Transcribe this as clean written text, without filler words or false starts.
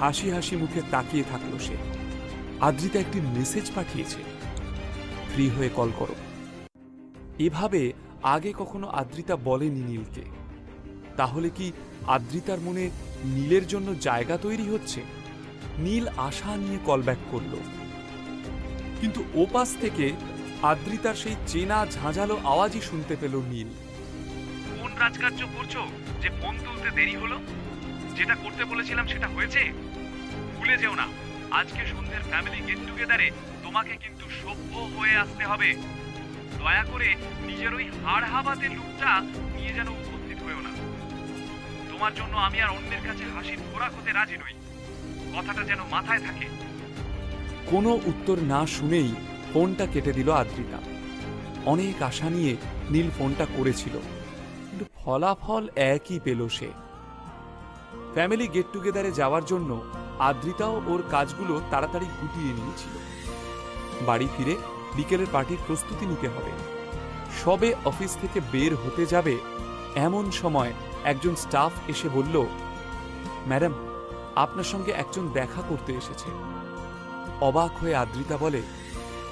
হাসি হাসি মুখে তাকিয়ে থাকলো সে। আদ্রিতা একটি মেসেজ পাঠিয়েছে, ফ্রি হয়ে কল করো। এভাবে আগে কখনো আদ্রিতা বলেনি নীলকে। তাহলে কি আদ্রিতার মনে নীলের জন্য জায়গা তৈরি হচ্ছে? নীল আশা নিয়ে কল ব্যাক করল, কিন্তু ওপাশ থেকে আদ্রিতার সেই চেনা ঝাঁঝালো আওয়াজই শুনতে পেল নীল। কোন রাজকার্য করছো যে ফোন তুলতে দেরি হলো? যেটা করতে বলেছিলাম সেটা হয়েছে? ভুলে যেও না, আজকে সন্ধ্যের ফ্যামিলি গেট টুগেদারে তোমাকে কিন্তু সভ্য হয়ে আসতে হবে। দয়া করে নিজের ওই হাড় হাবাতে লুকটা নিয়ে যেন উপস্থিত হয়েও না। তোমার জন্য আমি আর অন্যের কাছে হাসির খোরাক হতে রাজি নই, কথাটা যেন মাথায় থাকে। কোনো উত্তর না শুনেই ফোনটা কেটে দিল আদ্রিতা। অনেক আশা নিয়ে নীল ফোনটা করেছিল, কিন্তু ফলাফল একই পেল সে। ফ্যামিলি গেট টুগেদারে যাওয়ার জন্য আদ্রিতাও ওর কাজগুলো তাড়াতাড়ি গুটিয়ে নিয়েছিল। বাড়ি ফিরে বিকেলের পার্টির প্রস্তুতি নিতে হবে। সবে অফিস থেকে বের হতে যাবে এমন সময় একজন স্টাফ এসে বলল, ম্যাডাম, আপনার সঙ্গে একজন দেখা করতে এসেছে। অবাক হয়ে আদ্রিতা বলে,